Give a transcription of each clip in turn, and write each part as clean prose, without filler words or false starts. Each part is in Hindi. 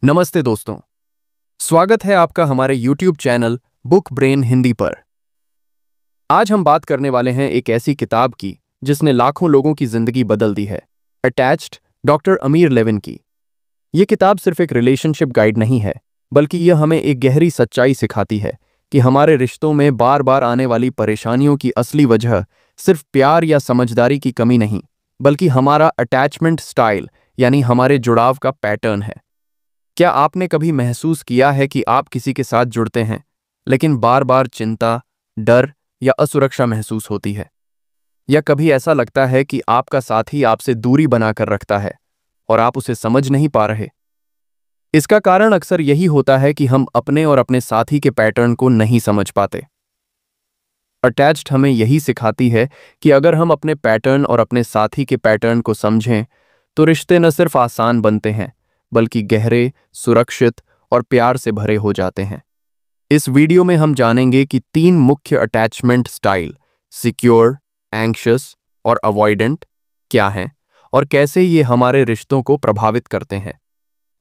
नमस्ते दोस्तों, स्वागत है आपका हमारे YouTube channel book brain Hindi पर। आज हम बात करने वाले हैं एक ऐसी किताब की जिसने लाखों लोगों की जिंदगी बदल दी है, अटैच्ड, डॉक्टर अमीर लेविन की। ये किताब सिर्फ एक रिलेशनशिप गाइड नहीं है, बल्कि यह हमें एक गहरी सच्चाई सिखाती है कि हमारे रिश्तों में बार बार आने वाली परेशानियों की असली वजह सिर्फ प्यार या समझदारी की कमी नहीं, बल्कि हमारा अटैचमेंट स्टाइल यानी हमारे जुड़ाव का पैटर्न है। क्या आपने कभी महसूस किया है कि आप किसी के साथ जुड़ते हैं, लेकिन बार बार चिंता, डर या असुरक्षा महसूस होती है? या कभी ऐसा लगता है कि आपका साथी आपसे दूरी बनाकर रखता है और आप उसे समझ नहीं पा रहे? इसका कारण अक्सर यही होता है कि हम अपने और अपने साथी के पैटर्न को नहीं समझ पाते। अटैच्ड हमें यही सिखाती है कि अगर हम अपने पैटर्न और अपने साथी के पैटर्न को समझें, तो रिश्ते न सिर्फ आसान बनते हैं, बल्कि गहरे, सुरक्षित और प्यार से भरे हो जाते हैं। इस वीडियो में हम जानेंगे कि 3 मुख्य अटैचमेंट स्टाइल, सिक्योर, एंग्शियस और अवॉइडेंट, क्या हैं और कैसे ये हमारे रिश्तों को प्रभावित करते हैं।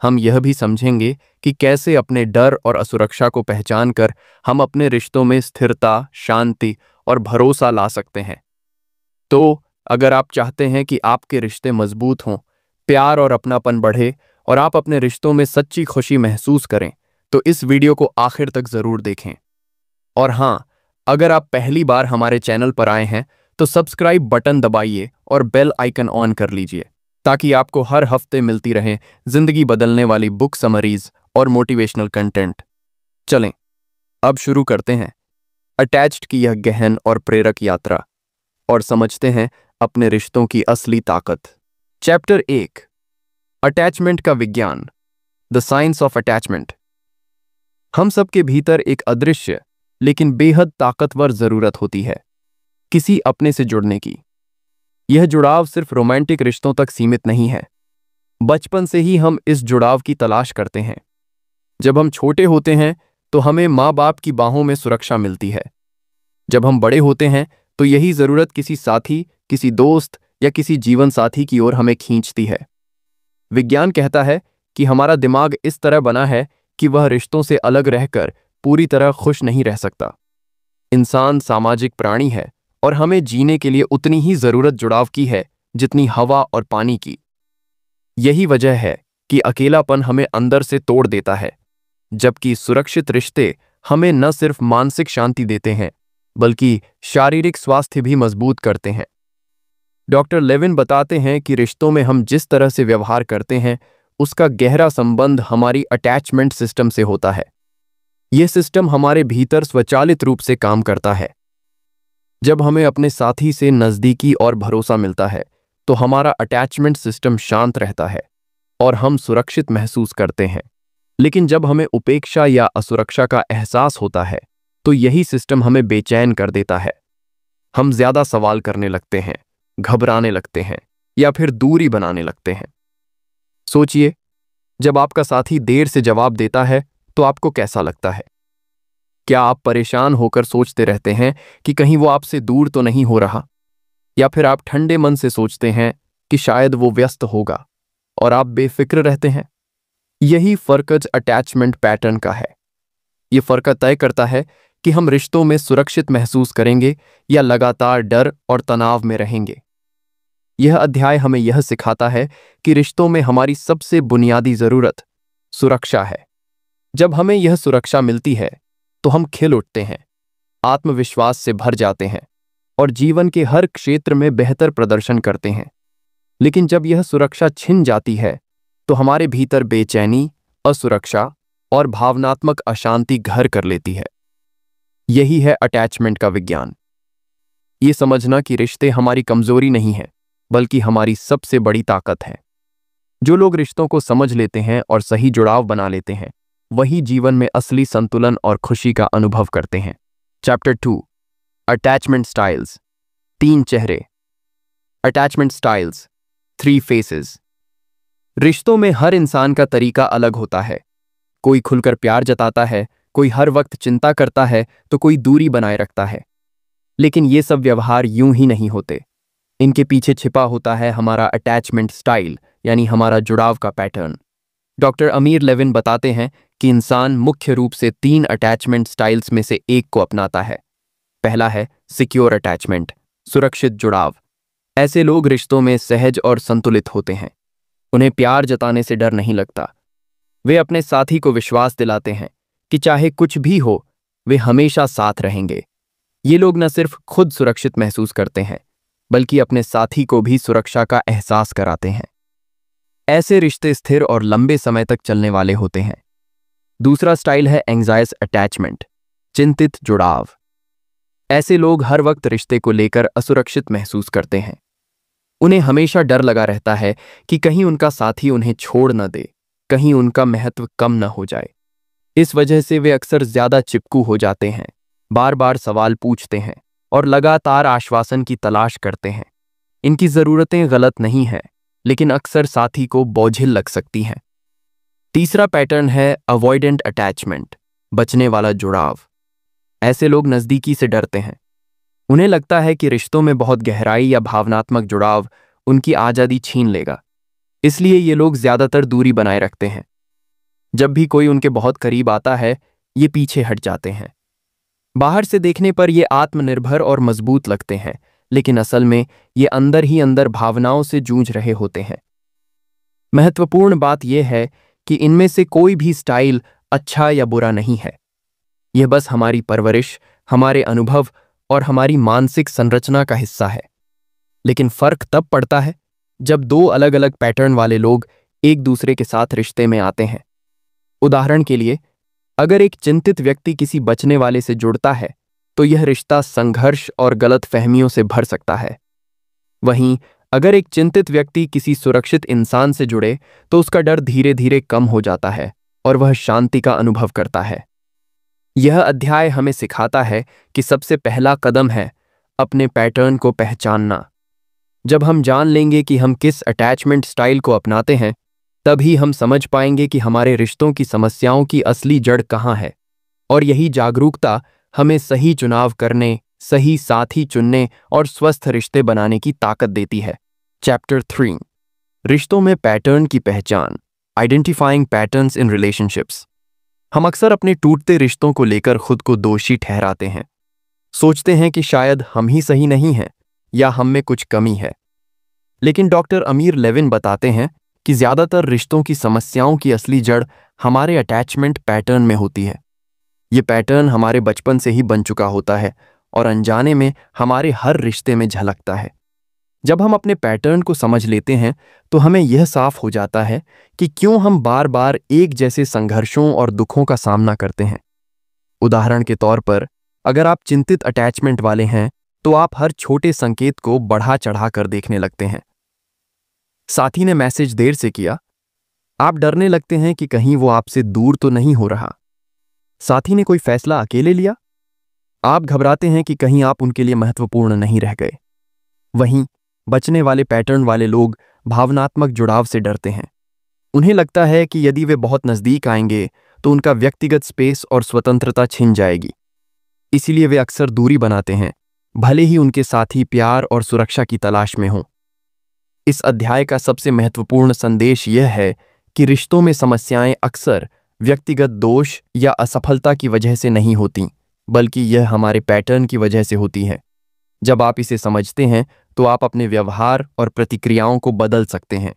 हम यह भी समझेंगे कि कैसे अपने डर और असुरक्षा को पहचानकर हम अपने रिश्तों में स्थिरता, शांति और भरोसा ला सकते हैं। तो अगर आप चाहते हैं कि आपके रिश्ते मजबूत हों, प्यार और अपनापन बढ़े और आप अपने रिश्तों में सच्ची खुशी महसूस करें, तो इस वीडियो को आखिर तक जरूर देखें। और हाँ, अगर आप पहली बार हमारे चैनल पर आए हैं तो सब्सक्राइब बटन दबाइए और बेल आइकन ऑन कर लीजिए, ताकि आपको हर हफ्ते मिलती रहे जिंदगी बदलने वाली बुक समरीज और मोटिवेशनल कंटेंट। चलें, अब शुरू करते हैं अटैच्ड की यह गहन और प्रेरक यात्रा और समझते हैं अपने रिश्तों की असली ताकत। चैप्टर 1, अटैचमेंट का विज्ञान, द साइंस ऑफ अटैचमेंट। हम सबके भीतर एक अदृश्य लेकिन बेहद ताकतवर जरूरत होती है, किसी अपने से जुड़ने की। यह जुड़ाव सिर्फ रोमांटिक रिश्तों तक सीमित नहीं है। बचपन से ही हम इस जुड़ाव की तलाश करते हैं। जब हम छोटे होते हैं तो हमें माँ बाप की बाहों में सुरक्षा मिलती है। जब हम बड़े होते हैं तो यही जरूरत किसी साथी, किसी दोस्त या किसी जीवन साथी की ओर हमें खींचती है। विज्ञान कहता है कि हमारा दिमाग इस तरह बना है कि वह रिश्तों से अलग रहकर पूरी तरह खुश नहीं रह सकता। इंसान सामाजिक प्राणी है और हमें जीने के लिए उतनी ही जरूरत जुड़ाव की है जितनी हवा और पानी की। यही वजह है कि अकेलापन हमें अंदर से तोड़ देता है, जबकि सुरक्षित रिश्ते हमें न सिर्फ मानसिक शांति देते हैं, बल्कि शारीरिक स्वास्थ्य भी मजबूत करते हैं। डॉक्टर लेविन बताते हैं कि रिश्तों में हम जिस तरह से व्यवहार करते हैं, उसका गहरा संबंध हमारी अटैचमेंट सिस्टम से होता है। यह सिस्टम हमारे भीतर स्वचालित रूप से काम करता है। जब हमें अपने साथी से नजदीकी और भरोसा मिलता है, तो हमारा अटैचमेंट सिस्टम शांत रहता है और हम सुरक्षित महसूस करते हैं। लेकिन जब हमें उपेक्षा या असुरक्षा का एहसास होता है, तो यही सिस्टम हमें बेचैन कर देता है। हम ज्यादा सवाल करने लगते हैं, घबराने लगते हैं या फिर दूरी बनाने लगते हैं। सोचिए, जब आपका साथी देर से जवाब देता है तो आपको कैसा लगता है? क्या आप परेशान होकर सोचते रहते हैं कि कहीं वो आपसे दूर तो नहीं हो रहा? या फिर आप ठंडे मन से सोचते हैं कि शायद वो व्यस्त होगा और आप बेफिक्र रहते हैं? यही फर्क अटैचमेंट पैटर्न का है। ये फर्क तय करता है कि हम रिश्तों में सुरक्षित महसूस करेंगे या लगातार डर और तनाव में रहेंगे। यह अध्याय हमें यह सिखाता है कि रिश्तों में हमारी सबसे बुनियादी जरूरत सुरक्षा है। जब हमें यह सुरक्षा मिलती है तो हम खिल उठते हैं, आत्मविश्वास से भर जाते हैं और जीवन के हर क्षेत्र में बेहतर प्रदर्शन करते हैं। लेकिन जब यह सुरक्षा छिन जाती है तो हमारे भीतर बेचैनी, असुरक्षा और भावनात्मक अशांति घर कर लेती है। यही है अटैचमेंट का विज्ञान। ये समझना कि रिश्ते हमारी कमजोरी नहीं है, बल्कि हमारी सबसे बड़ी ताकत है। जो लोग रिश्तों को समझ लेते हैं और सही जुड़ाव बना लेते हैं, वही जीवन में असली संतुलन और खुशी का अनुभव करते हैं। चैप्टर 2, अटैचमेंट स्टाइल्स, 3 चेहरे। Attachment styles, 3 faces. रिश्तों में हर इंसान का तरीका अलग होता है। कोई खुलकर प्यार जताता है, कोई हर वक्त चिंता करता है, तो कोई दूरी बनाए रखता है। लेकिन ये सब व्यवहार यूं ही नहीं होते। इनके पीछे छिपा होता है हमारा अटैचमेंट स्टाइल, यानी हमारा जुड़ाव का पैटर्न। डॉक्टर अमीर लेविन बताते हैं कि इंसान मुख्य रूप से 3 अटैचमेंट स्टाइल्स में से एक को अपनाता है। पहला है सिक्योर अटैचमेंट, सुरक्षित जुड़ाव। ऐसे लोग रिश्तों में सहज और संतुलित होते हैं। उन्हें प्यार जताने से डर नहीं लगता। वे अपने साथी को विश्वास दिलाते हैं कि चाहे कुछ भी हो, वे हमेशा साथ रहेंगे। ये लोग न सिर्फ खुद सुरक्षित महसूस करते हैं, बल्कि अपने साथी को भी सुरक्षा का एहसास कराते हैं। ऐसे रिश्ते स्थिर और लंबे समय तक चलने वाले होते हैं। दूसरा स्टाइल है एंग्जायस अटैचमेंट, चिंतित जुड़ाव। ऐसे लोग हर वक्त रिश्ते को लेकर असुरक्षित महसूस करते हैं। उन्हें हमेशा डर लगा रहता है कि कहीं उनका साथी उन्हें छोड़ न दे, कहीं उनका महत्व कम न हो जाए। इस वजह से वे अक्सर ज्यादा चिपकू हो जाते हैं, बार बार सवाल पूछते हैं और लगातार आश्वासन की तलाश करते हैं। इनकी जरूरतें गलत नहीं हैं, लेकिन अक्सर साथी को बोझिल लग सकती हैं। तीसरा पैटर्न है अवॉइडेंट अटैचमेंट, बचने वाला जुड़ाव। ऐसे लोग नजदीकी से डरते हैं। उन्हें लगता है कि रिश्तों में बहुत गहराई या भावनात्मक जुड़ाव उनकी आजादी छीन लेगा। इसलिए ये लोग ज्यादातर दूरी बनाए रखते हैं। जब भी कोई उनके बहुत करीब आता है, ये पीछे हट जाते हैं। बाहर से देखने पर ये आत्मनिर्भर और मजबूत लगते हैं, लेकिन असल में ये अंदर ही अंदर भावनाओं से जूझ रहे होते हैं। महत्वपूर्ण बात यह है कि इनमें से कोई भी स्टाइल अच्छा या बुरा नहीं है। यह बस हमारी परवरिश, हमारे अनुभव और हमारी मानसिक संरचना का हिस्सा है। लेकिन फर्क तब पड़ता है जब 2 अलग अलग पैटर्न वाले लोग एक दूसरे के साथ रिश्ते में आते हैं। उदाहरण के लिए, अगर एक चिंतित व्यक्ति किसी बचने वाले से जुड़ता है, तो यह रिश्ता संघर्ष और गलतफहमियों से भर सकता है। वहीं अगर एक चिंतित व्यक्ति किसी सुरक्षित इंसान से जुड़े, तो उसका डर धीरे धीरे कम हो जाता है और वह शांति का अनुभव करता है। यह अध्याय हमें सिखाता है कि सबसे पहला कदम है अपने पैटर्न को पहचानना। जब हम जान लेंगे कि हम किस अटैचमेंट स्टाइल को अपनाते हैं, तभी हम समझ पाएंगे कि हमारे रिश्तों की समस्याओं की असली जड़ कहाँ है। और यही जागरूकता हमें सही चुनाव करने, सही साथी चुनने और स्वस्थ रिश्ते बनाने की ताकत देती है। चैप्टर 3, रिश्तों में पैटर्न की पहचान, आइडेंटिफाइंग पैटर्न्स इन रिलेशनशिप्स। हम अक्सर अपने टूटते रिश्तों को लेकर खुद को दोषी ठहराते हैं। सोचते हैं कि शायद हम ही सही नहीं हैं या हम में कुछ कमी है। लेकिन डॉक्टर अमीर लेविन बताते हैं कि ज्यादातर रिश्तों की समस्याओं की असली जड़ हमारे अटैचमेंट पैटर्न में होती है। ये पैटर्न हमारे बचपन से ही बन चुका होता है और अनजाने में हमारे हर रिश्ते में झलकता है। जब हम अपने पैटर्न को समझ लेते हैं, तो हमें यह साफ हो जाता है कि क्यों हम बार बार एक जैसे संघर्षों और दुखों का सामना करते हैं। उदाहरण के तौर पर, अगर आप चिंतित अटैचमेंट वाले हैं, तो आप हर छोटे संकेत को बढ़ा चढ़ा कर देखने लगते हैं। साथी ने मैसेज देर से किया, आप डरने लगते हैं कि कहीं वो आपसे दूर तो नहीं हो रहा। साथी ने कोई फैसला अकेले लिया, आप घबराते हैं कि कहीं आप उनके लिए महत्वपूर्ण नहीं रह गए। वहीं बचने वाले पैटर्न वाले लोग भावनात्मक जुड़ाव से डरते हैं। उन्हें लगता है कि यदि वे बहुत नजदीक आएंगे, तो उनका व्यक्तिगत स्पेस और स्वतंत्रता छिन जाएगी। इसीलिए वे अक्सर दूरी बनाते हैं, भले ही उनके साथी प्यार और सुरक्षा की तलाश में हों। इस अध्याय का सबसे महत्वपूर्ण संदेश यह है कि रिश्तों में समस्याएं अक्सर व्यक्तिगत दोष या असफलता की वजह से नहीं होती, बल्कि यह हमारे पैटर्न की वजह से होती है। जब आप इसे समझते हैं, तो आप अपने व्यवहार और प्रतिक्रियाओं को बदल सकते हैं।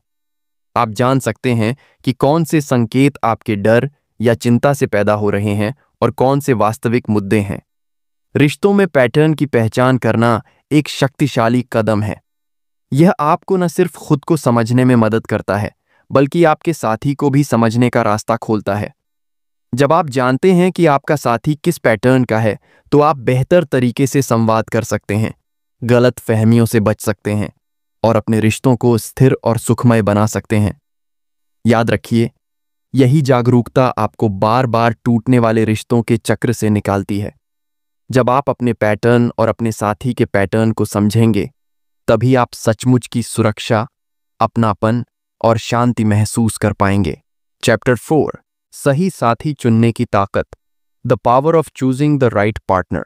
आप जान सकते हैं कि कौन से संकेत आपके डर या चिंता से पैदा हो रहे हैं और कौन से वास्तविक मुद्दे हैं। रिश्तों में पैटर्न की पहचान करना एक शक्तिशाली कदम है। यह आपको न सिर्फ खुद को समझने में मदद करता है, बल्कि आपके साथी को भी समझने का रास्ता खोलता है। जब आप जानते हैं कि आपका साथी किस पैटर्न का है, तो आप बेहतर तरीके से संवाद कर सकते हैं, गलत फहमियों से बच सकते हैं और अपने रिश्तों को स्थिर और सुखमय बना सकते हैं। याद रखिए, यही जागरूकता आपको बार बार टूटने वाले रिश्तों के चक्र से निकालती है। जब आप अपने पैटर्न और अपने साथी के पैटर्न को समझेंगे, तभी आप सचमुच की सुरक्षा, अपनापन और शांति महसूस कर पाएंगे। चैप्टर 4, सही साथी चुनने की ताकत, the power of choosing the right partner.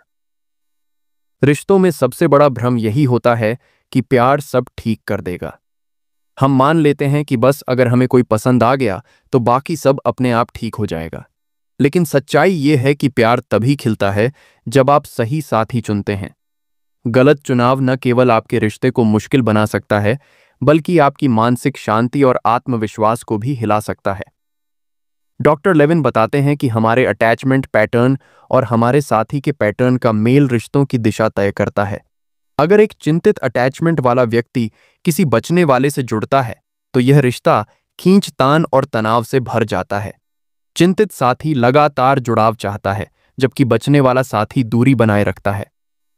रिश्तों में सबसे बड़ा भ्रम यही होता है कि प्यार सब ठीक कर देगा। हम मान लेते हैं कि बस अगर हमें कोई पसंद आ गया तो बाकी सब अपने आप ठीक हो जाएगा। लेकिन सच्चाई ये है कि प्यार तभी खिलता है जब आप सही साथी चुनते हैं। गलत चुनाव न केवल आपके रिश्ते को मुश्किल बना सकता है, बल्कि आपकी मानसिक शांति और आत्मविश्वास को भी हिला सकता है। डॉक्टर लेविन बताते हैं कि हमारे अटैचमेंट पैटर्न और हमारे साथी के पैटर्न का मेल रिश्तों की दिशा तय करता है। अगर एक चिंतित अटैचमेंट वाला व्यक्ति किसी बचने वाले से जुड़ता है तो यह रिश्ता खींचतान और तनाव से भर जाता है। चिंतित साथी लगातार जुड़ाव चाहता है, जबकि बचने वाला साथी दूरी बनाए रखता है।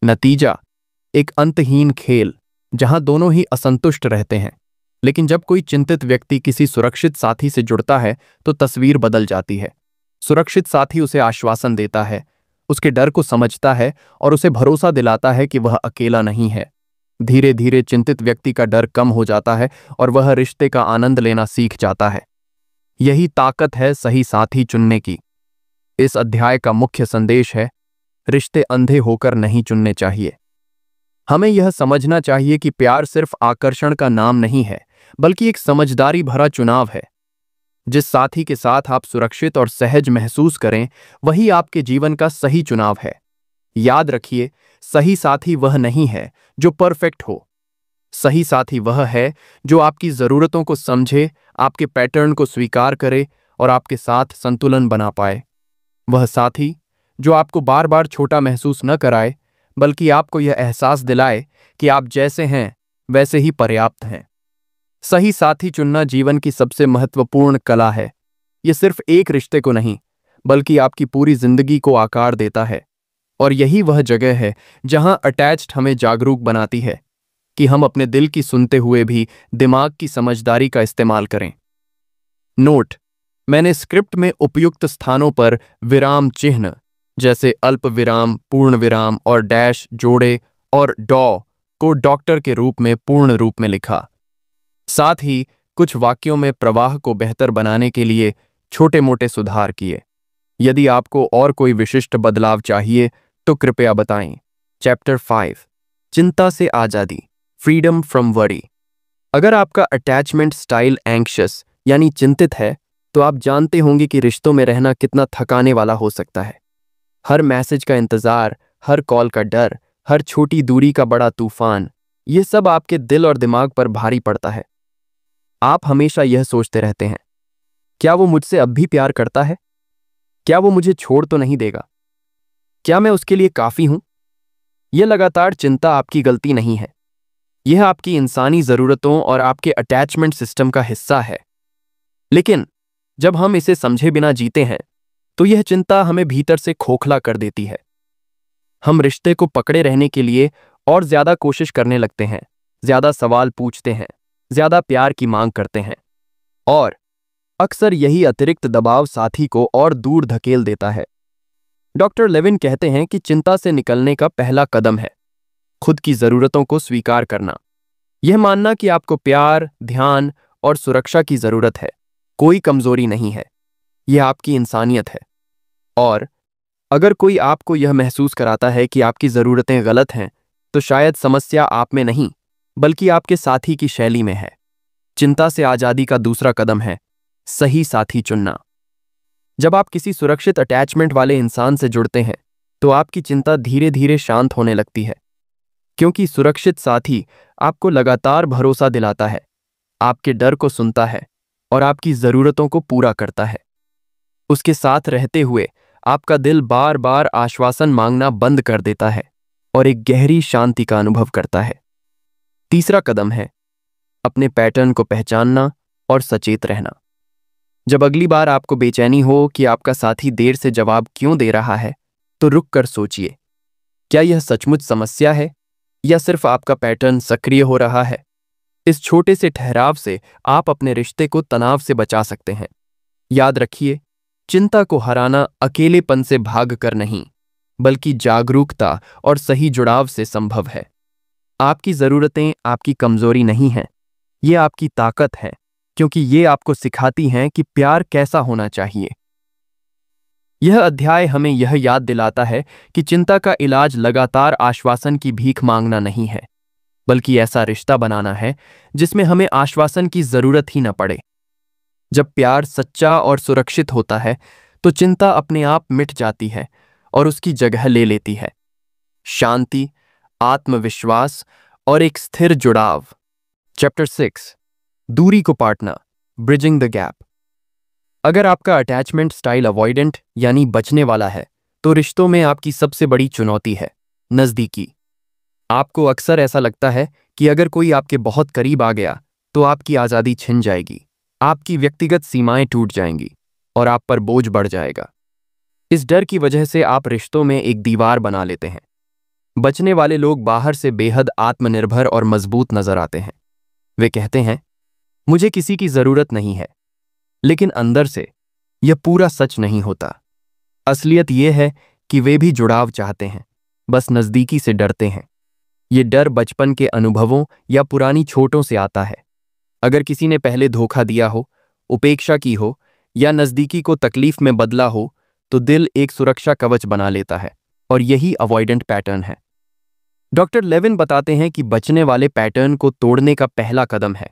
नतीजा, एक अंतहीन खेल जहां दोनों ही असंतुष्ट रहते हैं। लेकिन जब कोई चिंतित व्यक्ति किसी सुरक्षित साथी से जुड़ता है तो तस्वीर बदल जाती है। सुरक्षित साथी उसे आश्वासन देता है, उसके डर को समझता है और उसे भरोसा दिलाता है कि वह अकेला नहीं है। धीरे धीरे चिंतित व्यक्ति का डर कम हो जाता है और वह रिश्ते का आनंद लेना सीख जाता है। यही ताकत है सही साथी चुनने की। इस अध्याय का मुख्य संदेश है, रिश्ते अंधे होकर नहीं चुनने चाहिए। हमें यह समझना चाहिए कि प्यार सिर्फ आकर्षण का नाम नहीं है, बल्कि एक समझदारी भरा चुनाव है। जिस साथी के साथ आप सुरक्षित और सहज महसूस करें, वही आपके जीवन का सही चुनाव है। याद रखिए, सही साथी वह नहीं है जो परफेक्ट हो। सही साथी वह है जो आपकी ज़रूरतों को समझे, आपके पैटर्न को स्वीकार करे और आपके साथ संतुलन बना पाए। वह साथी जो आपको बार बार छोटा महसूस न कराए, बल्कि आपको यह एहसास दिलाए कि आप जैसे हैं वैसे ही पर्याप्त हैं। सही साथी चुनना जीवन की सबसे महत्वपूर्ण कला है। यह सिर्फ एक रिश्ते को नहीं, बल्कि आपकी पूरी जिंदगी को आकार देता है। और यही वह जगह है जहां अटैच्ड हमें जागरूक बनाती है कि हम अपने दिल की सुनते हुए भी दिमाग की समझदारी का इस्तेमाल करें। नोट: मैंने स्क्रिप्ट में उपयुक्त स्थानों पर विराम चिन्ह जैसे अल्प विराम, पूर्ण विराम और डैश जोड़े और डॉ को डॉक्टर के रूप में पूर्ण रूप में लिखा। साथ ही कुछ वाक्यों में प्रवाह को बेहतर बनाने के लिए छोटे मोटे सुधार किए। यदि आपको और कोई विशिष्ट बदलाव चाहिए तो कृपया बताएं। चैप्टर 5, चिंता से आज़ादी, फ्रीडम फ्रॉम वरी। अगर आपका अटैचमेंट स्टाइल एंग्शियस यानी चिंतित है, तो आप जानते होंगे कि रिश्तों में रहना कितना थकाने वाला हो सकता है। हर मैसेज का इंतजार, हर कॉल का डर, हर छोटी दूरी का बड़ा तूफान, ये सब आपके दिल और दिमाग पर भारी पड़ता है। आप हमेशा यह सोचते रहते हैं, क्या वो मुझसे अब भी प्यार करता है? क्या वो मुझे छोड़ तो नहीं देगा? क्या मैं उसके लिए काफी हूं? यह लगातार चिंता आपकी गलती नहीं है। यह आपकी इंसानी जरूरतों और आपके अटैचमेंट सिस्टम का हिस्सा है। लेकिन जब हम इसे समझे बिना जीते हैं, तो यह चिंता हमें भीतर से खोखला कर देती है। हम रिश्ते को पकड़े रहने के लिए और ज्यादा कोशिश करने लगते हैं, ज्यादा सवाल पूछते हैं, ज्यादा प्यार की मांग करते हैं, और अक्सर यही अतिरिक्त दबाव साथी को और दूर धकेल देता है। डॉक्टर लेविन कहते हैं कि चिंता से निकलने का पहला कदम है खुद की जरूरतों को स्वीकार करना। यह मानना कि आपको प्यार, ध्यान और सुरक्षा की जरूरत है, कोई कमजोरी नहीं है। यह आपकी इंसानियत है। और अगर कोई आपको यह महसूस कराता है कि आपकी जरूरतें गलत हैं, तो शायद समस्या आप में नहीं, बल्कि आपके साथी की शैली में है। चिंता से आजादी का दूसरा कदम है सही साथी चुनना। जब आप किसी सुरक्षित अटैचमेंट वाले इंसान से जुड़ते हैं, तो आपकी चिंता धीरे धीरे शांत होने लगती है, क्योंकि सुरक्षित साथी आपको लगातार भरोसा दिलाता है, आपके डर को सुनता है और आपकी जरूरतों को पूरा करता है। उसके साथ रहते हुए आपका दिल बार बार आश्वासन मांगना बंद कर देता है और एक गहरी शांति का अनुभव करता है। तीसरा कदम है अपने पैटर्न को पहचानना और सचेत रहना। जब अगली बार आपको बेचैनी हो कि आपका साथी देर से जवाब क्यों दे रहा है, तो रुक कर सोचिए, क्या यह सचमुच समस्या है या सिर्फ आपका पैटर्न सक्रिय हो रहा है? इस छोटे से ठहराव से आप अपने रिश्ते को तनाव से बचा सकते हैं। याद रखिए, चिंता को हराना अकेलेपन से भागकर नहीं, बल्कि जागरूकता और सही जुड़ाव से संभव है। आपकी जरूरतें आपकी कमजोरी नहीं हैं, ये आपकी ताकत है, क्योंकि ये आपको सिखाती हैं कि प्यार कैसा होना चाहिए। यह अध्याय हमें यह याद दिलाता है कि चिंता का इलाज लगातार आश्वासन की भीख मांगना नहीं है, बल्कि ऐसा रिश्ता बनाना है जिसमें हमें आश्वासन की जरूरत ही न पड़े। जब प्यार सच्चा और सुरक्षित होता है तो चिंता अपने आप मिट जाती है और उसकी जगह ले लेती है शांति, आत्मविश्वास और एक स्थिर जुड़ाव। चैप्टर 6, दूरी को पाटना, ब्रिजिंग द गैप। अगर आपका अटैचमेंट स्टाइल अवॉइडेंट यानी बचने वाला है तो रिश्तों में आपकी सबसे बड़ी चुनौती है नज़दीकी। आपको अक्सर ऐसा लगता है कि अगर कोई आपके बहुत करीब आ गया तो आपकी आज़ादी छिन जाएगी, आपकी व्यक्तिगत सीमाएं टूट जाएंगी और आप पर बोझ बढ़ जाएगा। इस डर की वजह से आप रिश्तों में एक दीवार बना लेते हैं। बचने वाले लोग बाहर से बेहद आत्मनिर्भर और मजबूत नजर आते हैं। वे कहते हैं, मुझे किसी की जरूरत नहीं है, लेकिन अंदर से यह पूरा सच नहीं होता। असलियत यह है कि वे भी जुड़ाव चाहते हैं, बस नज़दीकी से डरते हैं। ये डर बचपन के अनुभवों या पुरानी चोटों से आता है। अगर किसी ने पहले धोखा दिया हो, उपेक्षा की हो या नज़दीकी को तकलीफ में बदला हो तो दिल एक सुरक्षा कवच बना लेता है और यही अवॉइडेंट पैटर्न है। डॉक्टर लेविन बताते हैं कि बचने वाले पैटर्न को तोड़ने का पहला कदम है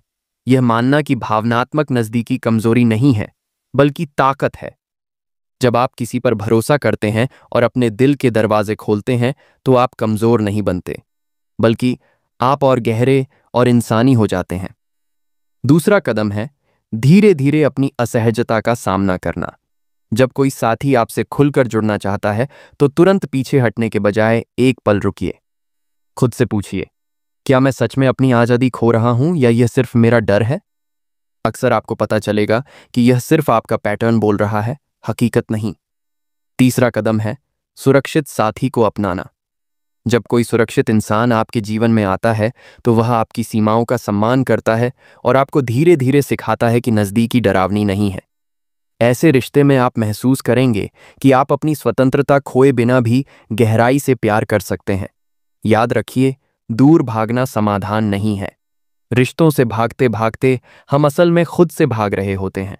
यह मानना कि भावनात्मक नज़दीकी कमजोरी नहीं है बल्कि ताकत है। जब आप किसी पर भरोसा करते हैं और अपने दिल के दरवाजे खोलते हैं तो आप कमजोर नहीं बनते, बल्कि आप और गहरे और इंसानी हो जाते हैं। दूसरा कदम है धीरे धीरे अपनी असहजता का सामना करना। जब कोई साथी आपसे खुलकर जुड़ना चाहता है तो तुरंत पीछे हटने के बजाय एक पल रुकिए। खुद से पूछिए, क्या मैं सच में अपनी आज़ादी खो रहा हूं या यह सिर्फ मेरा डर है? अक्सर आपको पता चलेगा कि यह सिर्फ आपका पैटर्न बोल रहा है, हकीकत नहीं। तीसरा कदम है सुरक्षित साथी को अपनाना। जब कोई सुरक्षित इंसान आपके जीवन में आता है तो वह आपकी सीमाओं का सम्मान करता है और आपको धीरे धीरे सिखाता है कि नज़दीकी डरावनी नहीं है। ऐसे रिश्ते में आप महसूस करेंगे कि आप अपनी स्वतंत्रता खोए बिना भी गहराई से प्यार कर सकते हैं। याद रखिए, दूर भागना समाधान नहीं है। रिश्तों से भागते भागते हम असल में खुद से भाग रहे होते हैं।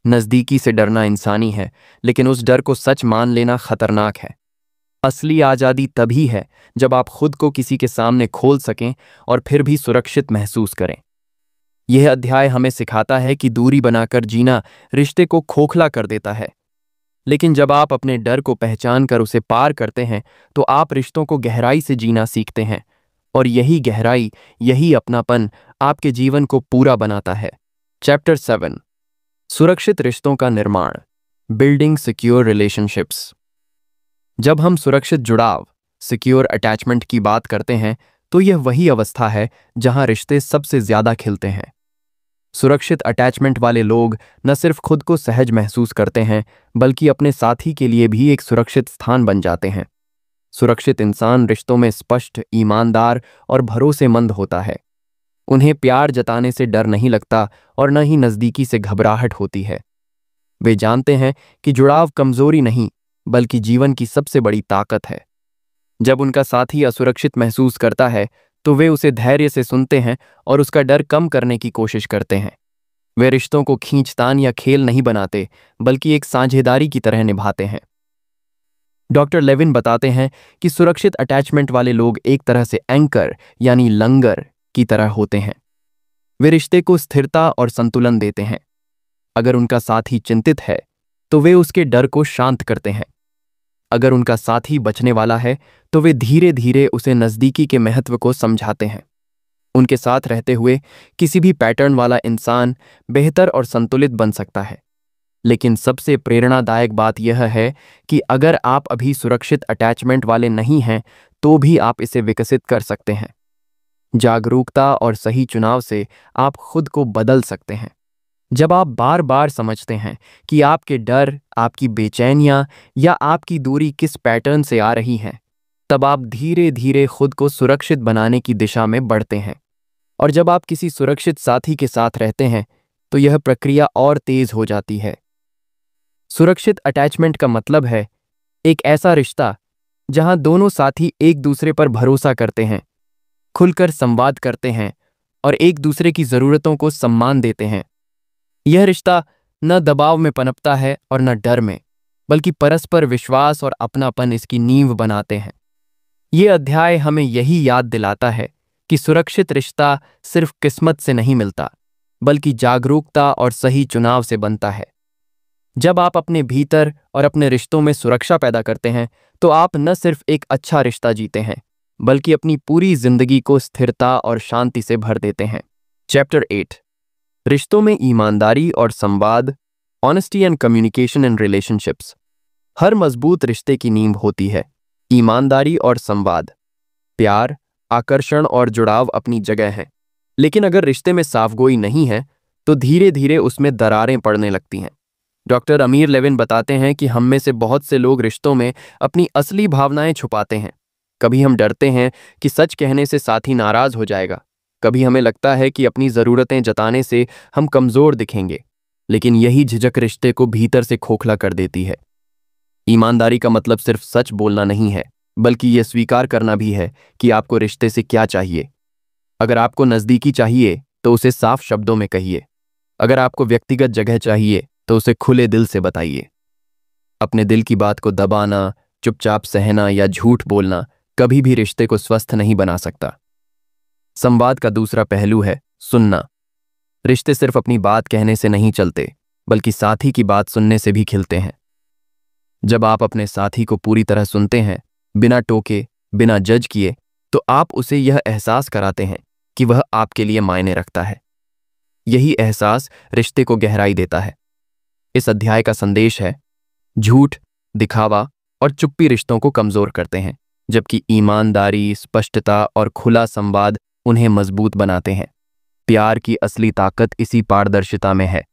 नज़दीकी से डरना इंसानी है, लेकिन उस डर को सच मान लेना खतरनाक है। असली आज़ादी तभी है जब आप खुद को किसी के सामने खोल सकें और फिर भी सुरक्षित महसूस करें। यह अध्याय हमें सिखाता है कि दूरी बनाकर जीना रिश्ते को खोखला कर देता है, लेकिन जब आप अपने डर को पहचान कर उसे पार करते हैं तो आप रिश्तों को गहराई से जीना सीखते हैं और यही गहराई, यही अपनापन आपके जीवन को पूरा बनाता है। चैप्टर 7, सुरक्षित रिश्तों का निर्माण, बिल्डिंग सिक्योर रिलेशनशिप्स। जब हम सुरक्षित जुड़ाव, सिक्योर अटैचमेंट की बात करते हैं तो यह वही अवस्था है जहां रिश्ते सबसे ज्यादा खिलते हैं। सुरक्षित अटैचमेंट वाले लोग न सिर्फ खुद को सहज महसूस करते हैं बल्कि अपने साथी के लिए भी एक सुरक्षित स्थान बन जाते हैं। सुरक्षित इंसान रिश्तों में स्पष्ट, ईमानदार और भरोसेमंद होता है। उन्हें प्यार जताने से डर नहीं लगता और न ही नज़दीकी से घबराहट होती है। वे जानते हैं कि जुड़ाव कमजोरी नहीं बल्कि जीवन की सबसे बड़ी ताकत है। जब उनका साथी असुरक्षित महसूस करता है तो वे उसे धैर्य से सुनते हैं और उसका डर कम करने की कोशिश करते हैं। वे रिश्तों को खींचतान या खेल नहीं बनाते बल्कि एक साझेदारी की तरह निभाते हैं। डॉक्टर लेविन बताते हैं कि सुरक्षित अटैचमेंट वाले लोग एक तरह से एंकर यानी लंगर की तरह होते हैं। वे रिश्ते को स्थिरता और संतुलन देते हैं। अगर उनका साथी चिंतित है तो वे उसके डर को शांत करते हैं। अगर उनका साथी बचने वाला है तो वे धीरे धीरे उसे नज़दीकी के महत्व को समझाते हैं। उनके साथ रहते हुए किसी भी पैटर्न वाला इंसान बेहतर और संतुलित बन सकता है। लेकिन सबसे प्रेरणादायक बात यह है कि अगर आप अभी सुरक्षित अटैचमेंट वाले नहीं हैं तो भी आप इसे विकसित कर सकते हैं। जागरूकता और सही चुनाव से आप खुद को बदल सकते हैं। जब आप बार बार समझते हैं कि आपके डर, आपकी बेचैनियां या आपकी दूरी किस पैटर्न से आ रही हैं, तब आप धीरे धीरे खुद को सुरक्षित बनाने की दिशा में बढ़ते हैं। और जब आप किसी सुरक्षित साथी के साथ रहते हैं तो यह प्रक्रिया और तेज हो जाती है। सुरक्षित अटैचमेंट का मतलब है एक ऐसा रिश्ता जहां दोनों साथी एक दूसरे पर भरोसा करते हैं, खुलकर संवाद करते हैं और एक दूसरे की जरूरतों को सम्मान देते हैं। यह रिश्ता न दबाव में पनपता है और न डर में, बल्कि परस्पर विश्वास और अपनापन इसकी नींव बनाते हैं। ये अध्याय हमें यही याद दिलाता है कि सुरक्षित रिश्ता सिर्फ किस्मत से नहीं मिलता, बल्कि जागरूकता और सही चुनाव से बनता है। जब आप अपने भीतर और अपने रिश्तों में सुरक्षा पैदा करते हैं, तो आप न सिर्फ एक अच्छा रिश्ता जीते हैं, बल्कि अपनी पूरी जिंदगी को स्थिरता और शांति से भर देते हैं। चैप्टर 8, रिश्तों में ईमानदारी और संवाद, honesty and communication in relationships. हर मजबूत रिश्ते की नींव होती है ईमानदारी और संवाद। प्यार, आकर्षण और जुड़ाव अपनी जगह है, लेकिन अगर रिश्ते में साफगोई नहीं है तो धीरे धीरे उसमें दरारें पड़ने लगती हैं। डॉक्टर अमीर लेविन बताते हैं कि हम में से बहुत से लोग रिश्तों में अपनी असली भावनाएं छुपाते हैं। कभी हम डरते हैं कि सच कहने से साथी नाराज हो जाएगा, कभी हमें लगता है कि अपनी ज़रूरतें जताने से हम कमज़ोर दिखेंगे, लेकिन यही झिझक रिश्ते को भीतर से खोखला कर देती है। ईमानदारी का मतलब सिर्फ सच बोलना नहीं है, बल्कि यह स्वीकार करना भी है कि आपको रिश्ते से क्या चाहिए। अगर आपको नज़दीकी चाहिए तो उसे साफ शब्दों में कहिए। अगर आपको व्यक्तिगत जगह चाहिए तो उसे खुले दिल से बताइए। अपने दिल की बात को दबाना, चुपचाप सहना या झूठ बोलना कभी भी रिश्ते को स्वस्थ नहीं बना सकता। संवाद का दूसरा पहलू है सुनना। रिश्ते सिर्फ अपनी बात कहने से नहीं चलते, बल्कि साथी की बात सुनने से भी खिलते हैं। जब आप अपने साथी को पूरी तरह सुनते हैं, बिना टोके, बिना जज किए, तो आप उसे यह एहसास कराते हैं कि वह आपके लिए मायने रखता है। यही एहसास रिश्ते को गहराई देता है। इस अध्याय का संदेश है, झूठ, दिखावा और चुप्पी रिश्तों को कमजोर करते हैं, जबकि ईमानदारी, स्पष्टता और खुला संवाद उन्हें मजबूत बनाते हैं। प्यार की असली ताकत इसी पारदर्शिता में है।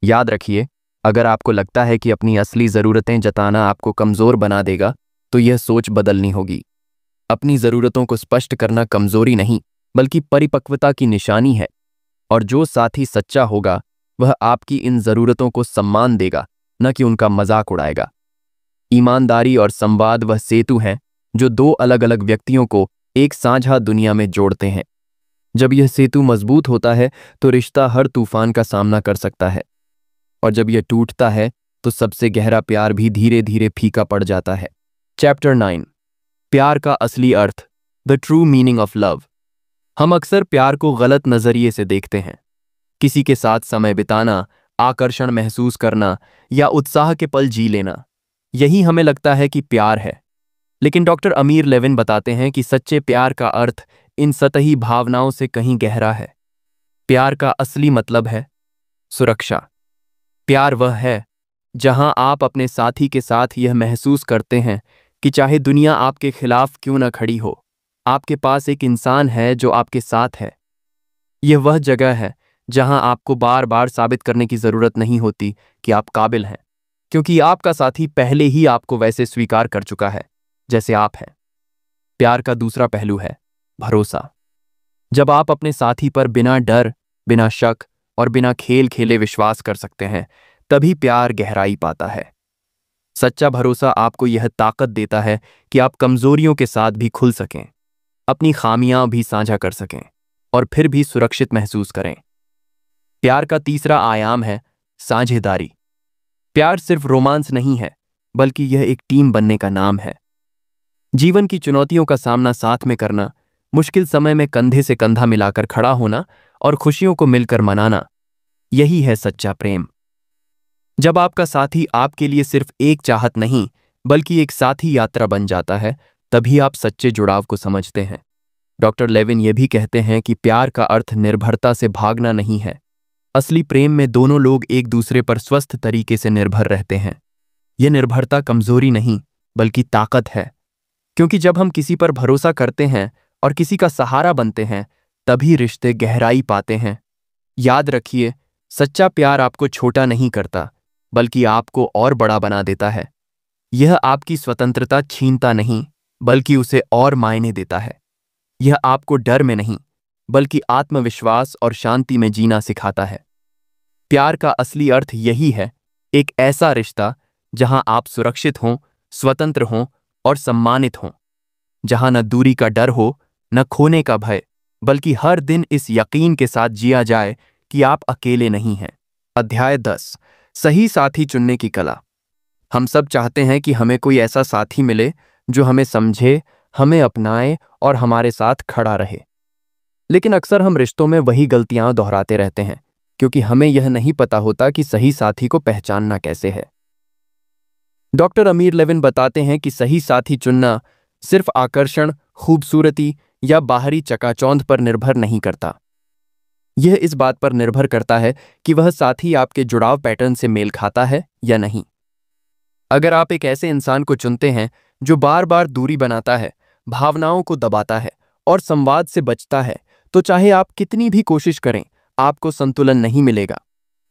याद रखिए, अगर आपको लगता है कि अपनी असली ज़रूरतें जताना आपको कमज़ोर बना देगा, तो यह सोच बदलनी होगी। अपनी ज़रूरतों को स्पष्ट करना कमज़ोरी नहीं, बल्कि परिपक्वता की निशानी है। और जो साथी सच्चा होगा, वह आपकी इन ज़रूरतों को सम्मान देगा, न कि उनका मजाक उड़ाएगा। ईमानदारी और संवाद वह सेतु हैं जो दो अलग अलग व्यक्तियों को एक साझा दुनिया में जोड़ते हैं। जब यह सेतु मजबूत होता है तो रिश्ता हर तूफान का सामना कर सकता है, और जब यह टूटता है तो सबसे गहरा प्यार भी धीरे धीरे फीका पड़ जाता है। चैप्टर 9, प्यार का असली अर्थ, the true meaning of love. हम अक्सर प्यार को गलत नजरिए से देखते हैं। किसी के साथ समय बिताना, आकर्षण महसूस करना या उत्साह के पल जी लेना, यही हमें लगता है कि प्यार है। लेकिन डॉक्टर अमीर लेविन बताते हैं कि सच्चे प्यार का अर्थ इन सतही भावनाओं से कहीं गहरा है। प्यार का असली मतलब है सुरक्षा। प्यार वह है जहां आप अपने साथी के साथ यह महसूस करते हैं कि चाहे दुनिया आपके खिलाफ क्यों न खड़ी हो, आपके पास एक इंसान है जो आपके साथ है। यह वह जगह है जहां आपको बार बार साबित करने की जरूरत नहीं होती कि आप काबिल हैं, क्योंकि आपका साथी पहले ही आपको वैसे स्वीकार कर चुका है जैसे आप हैं। प्यार का दूसरा पहलू है भरोसा। जब आप अपने साथी पर बिना डर, बिना शक और बिना खेल खेले विश्वास कर सकते हैं, तभी प्यार गहराई पाता है। सच्चा भरोसा आपको यह ताकत देता है कि आप कमजोरियों के साथ भी खुल सकें, अपनी खामियां भी साझा कर सकें और फिर भी सुरक्षित महसूस करें। प्यार का तीसरा आयाम है साझेदारी। प्यार सिर्फ रोमांस नहीं है, बल्कि यह एक टीम बनने का नाम है। जीवन की चुनौतियों का सामना साथ में करना, मुश्किल समय में कंधे से कंधा मिलाकर खड़ा होना और खुशियों को मिलकर मनाना, यही है सच्चा प्रेम। जब आपका साथी आपके लिए सिर्फ एक चाहत नहीं, बल्कि एक साथी यात्रा बन जाता है, तभी आप सच्चे जुड़ाव को समझते हैं। डॉक्टर लेविन यह भी कहते हैं कि प्यार का अर्थ निर्भरता से भागना नहीं है। असली प्रेम में दोनों लोग एक दूसरे पर स्वस्थ तरीके से निर्भर रहते हैं। यह निर्भरता कमजोरी नहीं, बल्कि ताकत है, क्योंकि जब हम किसी पर भरोसा करते हैं और किसी का सहारा बनते हैं, तभी रिश्ते गहराई पाते हैं। याद रखिए, सच्चा प्यार आपको छोटा नहीं करता, बल्कि आपको और बड़ा बना देता है। यह आपकी स्वतंत्रता छीनता नहीं, बल्कि उसे और मायने देता है। यह आपको डर में नहीं, बल्कि आत्मविश्वास और शांति में जीना सिखाता है। प्यार का असली अर्थ यही है, एक ऐसा रिश्ता जहां आप सुरक्षित हों, स्वतंत्र हों और सम्मानित हों, जहां न दूरी का डर हो, न खोने का भय, बल्कि हर दिन इस यकीन के साथ जिया जाए कि आप अकेले नहीं हैं। अध्याय 10, सही साथी चुनने की कला। हम सब चाहते हैं कि हमें कोई ऐसा साथी मिले जो हमें समझे, हमें अपनाए और हमारे साथ खड़ा रहे। लेकिन अक्सर हम रिश्तों में वही गलतियां दोहराते रहते हैं क्योंकि हमें यह नहीं पता होता कि सही साथी को पहचानना कैसे है। डॉक्टर अमीर लेविन बताते हैं कि सही साथी चुनना सिर्फ आकर्षण, खूबसूरती या बाहरी चकाचौंध पर निर्भर नहीं करता। यह इस बात पर निर्भर करता है कि वह साथी आपके जुड़ाव पैटर्न से मेल खाता है या नहीं। अगर आप एक ऐसे इंसान को चुनते हैं जो बार बार दूरी बनाता है, भावनाओं को दबाता है और संवाद से बचता है, तो चाहे आप कितनी भी कोशिश करें, आपको संतुलन नहीं मिलेगा।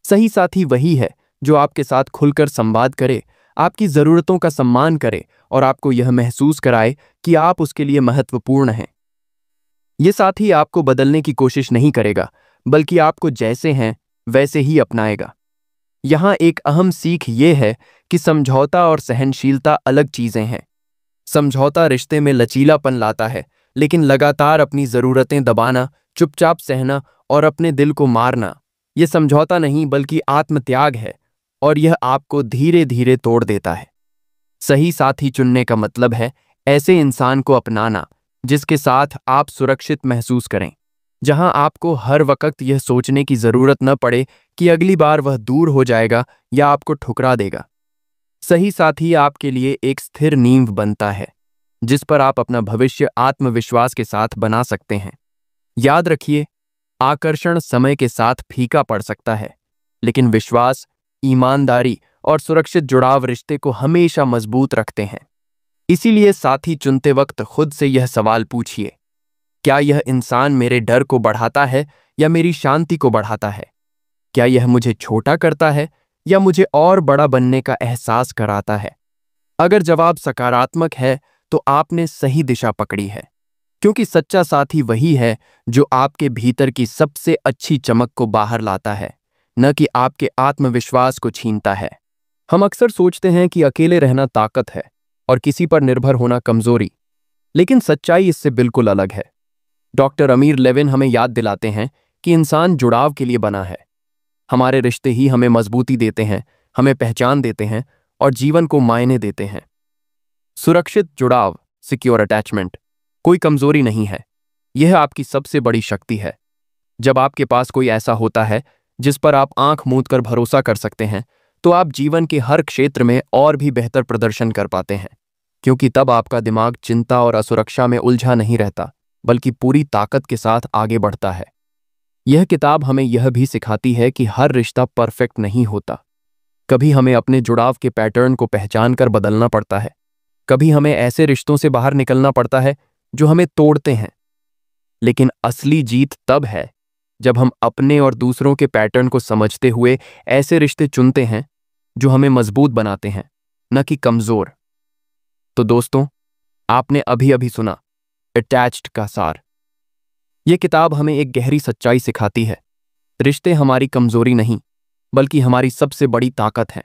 सही साथी वही है जो आपके साथ खुलकर संवाद करे, आपकी ज़रूरतों का सम्मान करे और आपको यह महसूस कराए कि आप उसके लिए महत्वपूर्ण हैं। ये साथी आपको बदलने की कोशिश नहीं करेगा, बल्कि आपको जैसे हैं वैसे ही अपनाएगा। यहाँ एक अहम सीख ये है कि समझौता और सहनशीलता अलग चीज़ें हैं। समझौता रिश्ते में लचीलापन लाता है, लेकिन लगातार अपनी ज़रूरतें दबाना, चुपचाप सहना और अपने दिल को मारना, यह समझौता नहीं बल्कि आत्मत्याग है और यह आपको धीरे धीरे तोड़ देता है। सही साथी चुनने का मतलब है ऐसे इंसान को अपनाना जिसके साथ आप सुरक्षित महसूस करें, जहां आपको हर वक्त यह सोचने की ज़रूरत न पड़े कि अगली बार वह दूर हो जाएगा या आपको ठुकरा देगा। सही साथी आपके लिए एक स्थिर नींव बनता है जिस पर आप अपना भविष्य आत्मविश्वास के साथ बना सकते हैं। याद रखिए, आकर्षण समय के साथ फीका पड़ सकता है, लेकिन विश्वास, ईमानदारी और सुरक्षित जुड़ाव रिश्ते को हमेशा मजबूत रखते हैं। इसीलिए साथी चुनते वक्त खुद से यह सवाल पूछिए, क्या यह इंसान मेरे डर को बढ़ाता है या मेरी शांति को बढ़ाता है? क्या यह मुझे छोटा करता है या मुझे और बड़ा बनने का एहसास कराता है? अगर जवाब सकारात्मक है तो आपने सही दिशा पकड़ी है, क्योंकि सच्चा साथी वही है जो आपके भीतर की सबसे अच्छी चमक को बाहर लाता है, न कि आपके आत्मविश्वास को छीनता है। हम अक्सर सोचते हैं कि अकेले रहना ताकत है और किसी पर निर्भर होना कमजोरी, लेकिन सच्चाई इससे बिल्कुल अलग है। डॉक्टर अमीर लेविन हमें याद दिलाते हैं कि इंसान जुड़ाव के लिए बना है। हमारे रिश्ते ही हमें मजबूती देते हैं, हमें पहचान देते हैं और जीवन को मायने देते हैं। सुरक्षित जुड़ाव, सिक्योर अटैचमेंट, कोई कमजोरी नहीं है, यह आपकी सबसे बड़ी शक्ति है। जब आपके पास कोई ऐसा होता है जिस पर आप आंख मूंद कर भरोसा कर सकते हैं, तो आप जीवन के हर क्षेत्र में और भी बेहतर प्रदर्शन कर पाते हैं, क्योंकि तब आपका दिमाग चिंता और असुरक्षा में उलझा नहीं रहता, बल्कि पूरी ताकत के साथ आगे बढ़ता है। यह किताब हमें यह भी सिखाती है कि हर रिश्ता परफेक्ट नहीं होता। कभी हमें अपने जुड़ाव के पैटर्न को पहचान कर बदलना पड़ता है, कभी हमें ऐसे रिश्तों से बाहर निकलना पड़ता है जो हमें तोड़ते हैं। लेकिन असली जीत तब है जब हम अपने और दूसरों के पैटर्न को समझते हुए ऐसे रिश्ते चुनते हैं जो हमें मजबूत बनाते हैं, न कि कमजोर। तो दोस्तों, आपने अभी अभी सुना अटैच्ड का सार। यह किताब हमें एक गहरी सच्चाई सिखाती है। रिश्ते हमारी कमजोरी नहीं, बल्कि हमारी सबसे बड़ी ताकत है।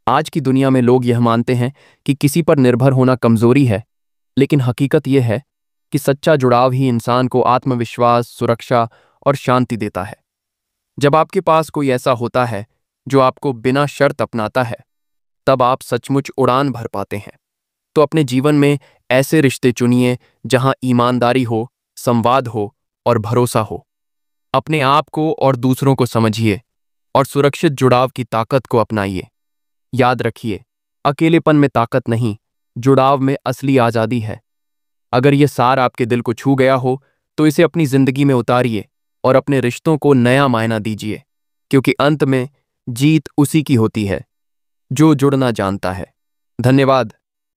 आज की दुनिया में लोग यह मानते हैं कि किसी पर निर्भर होना कमजोरी है, लेकिन हकीकत यह है कि सच्चा जुड़ाव ही इंसान को आत्मविश्वास, सुरक्षा और शांति देता है। जब आपके पास कोई ऐसा होता है जो आपको बिना शर्त अपनाता है, तब आप सचमुच उड़ान भर पाते हैं। तो अपने जीवन में ऐसे रिश्ते चुनिए जहां ईमानदारी हो, संवाद हो और भरोसा हो। अपने आप को और दूसरों को समझिए और सुरक्षित जुड़ाव की ताकत को अपनाइए। याद रखिए, अकेलेपन में ताकत नहीं, जुड़ाव में असली आज़ादी है। अगर यह सार आपके दिल को छू गया हो, तो इसे अपनी जिंदगी में उतारिए और अपने रिश्तों को नया मायना दीजिए, क्योंकि अंत में जीत उसी की होती है जो जुड़ना जानता है। धन्यवाद।